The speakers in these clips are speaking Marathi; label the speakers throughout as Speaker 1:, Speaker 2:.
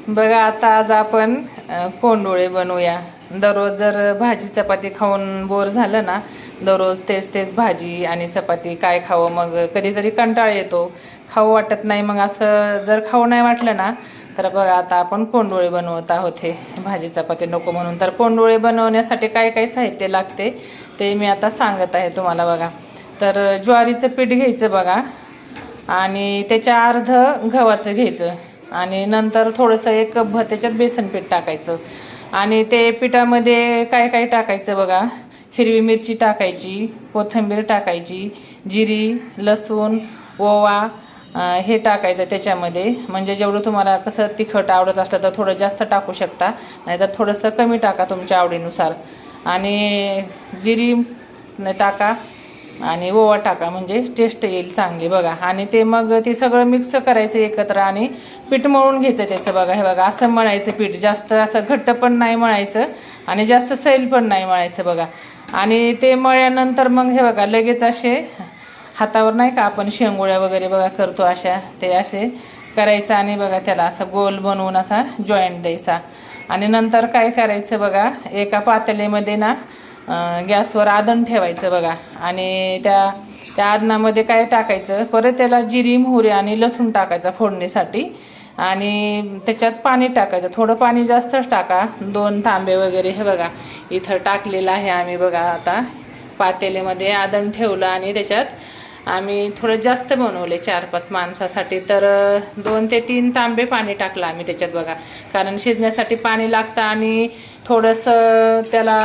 Speaker 1: बघा आता आज आपण कोंडोळे बनवूया। दररोज जर भाजी चपाती खाऊन बोर झालं ना, दररोज तेच तेच भाजी आणि चपाती काय खावं, मग कधीतरी कंटाळा येतो, खाऊ वाटत नाही। मग असं जर खाऊ नाही वाटलं ना, तर बघा आता आपण कोंडोळे बनवत आहोत। हे भाजी चपाती नको म्हणून तर कोंडोळे बनवण्यासाठी काय काय साहित्य लागते ते मी आता सांगत आहे तुम्हाला। बघा, तर ज्वारीचं पीठ घ्यायचं बघा, आणि त्याच्या अर्ध गव्हाचं घ्यायचं, आणि नंतर थोडंसं 1 कप भर त्याच्यात बेसन पीठ टाकायचं। आणि ते पिठामध्ये काय काय टाकायचं बघा, हिरवी मिरची टाकायची, कोथिंबीर टाकायची, जिरी, लसूण, ओवा हे टाकायचं त्याच्यामध्ये। म्हणजे जेवढं तुम्हाला कसं तिखट आवडत असलं तर थोडं जास्त टाकू शकता, नाहीतर थोडंसं कमी टाका तुमच्या आवडीनुसार। आणि जिरी टाका आणि ओवा टाका, म्हणजे टेस्ट येईल चांगली बघा। आणि ते मग ते सगळं मिक्स करायचं एकत्र आणि पीठ मळून घ्यायचं त्याचं। बघा हे बघा, असं मळायचं पीठ, जास्त असं घट्ट पण नाही मळायचं आणि जास्त सैल पण नाही मळायचं बघा। आणि ते मळल्यानंतर मग हे बघा लगेच असे हातावर नाही का आपण शेंगोळ्या वगैरे बघा करतो अशा, ते असे करायचं आणि बघा त्याला असं गोल बनवून असा जॉईंट द्यायचा। आणि नंतर काय करायचं बघा, एका पातेल्यामध्ये ना गॅसवर आदण ठेवायचं बघा। आणि त्या आदनामध्ये काय टाकायचं, परत त्याला जिरी, मोहरी आणि लसूण टाकायचा फोडणीसाठी। आणि त्याच्यात पाणी टाकायचं, थोडं पाणी जास्तच टाका, 2 तांबे वगैरे हे बघा इथं टाकलेलं आहे आम्ही बघा। आता पातेल्यामध्ये आदण ठेवलं आणि त्याच्यात आम्ही थोडं जास्त बनवले 4-5 माणसासाठी, तर 2 ते 3 तांबे पाणी टाकलं आम्ही त्याच्यात बघा। कारण शिजण्यासाठी पाणी लागतं आणि थोडंसं त्याला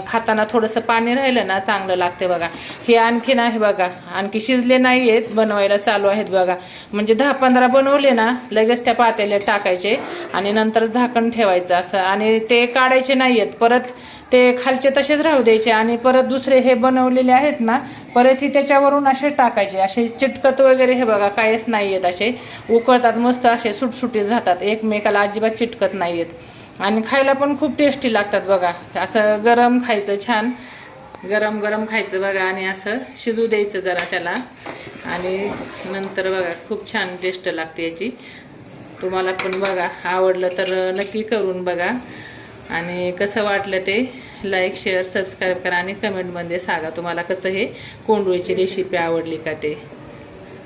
Speaker 1: खाताना थोडंसं पाणी राहिलं ना चांगलं लागते बघा। हे आणखीन आहे बघा, आणखी शिजले नाही आहेत, बनवायला चालू आहेत बघा। म्हणजे 10-15 बनवले ना लगेच त्या पातेल्यात टाकायचे आणि नंतर झाकण ठेवायचं असं, आणि ते काढायचे नाही आहेत परत, ते खालचे तसेच राहू द्यायचे। आणि परत दुसरे हे बनवलेले आहेत ना, परत ही त्याच्यावरून असे टाकायचे, असे चिटकत वगैरे हे बघा काहीच नाही आहेत, असे उकळतात मस्त, असे सुटसुटीत राहतात, एकमेकाला अजिबात चिटकत नाही आहेत। आणि खायला पण खूप टेस्टी लागतात बघा। असं गरम खायचं, छान गरम गरम खायचं बघा, आणि असं शिजू द्यायचं जरा त्याला, आणि नंतर बघा खूप छान टेस्ट लागते याची। तुम्हाला पण बघा आवडलं तर नक्की करून बघा, आणि कसं वाटलं ते लाईक, शेअर, सबस्क्राईब करा आणि कमेंटमध्ये सांगा तुम्हाला कसं हे कोंडोळीची रेसिपी आवडली का ते।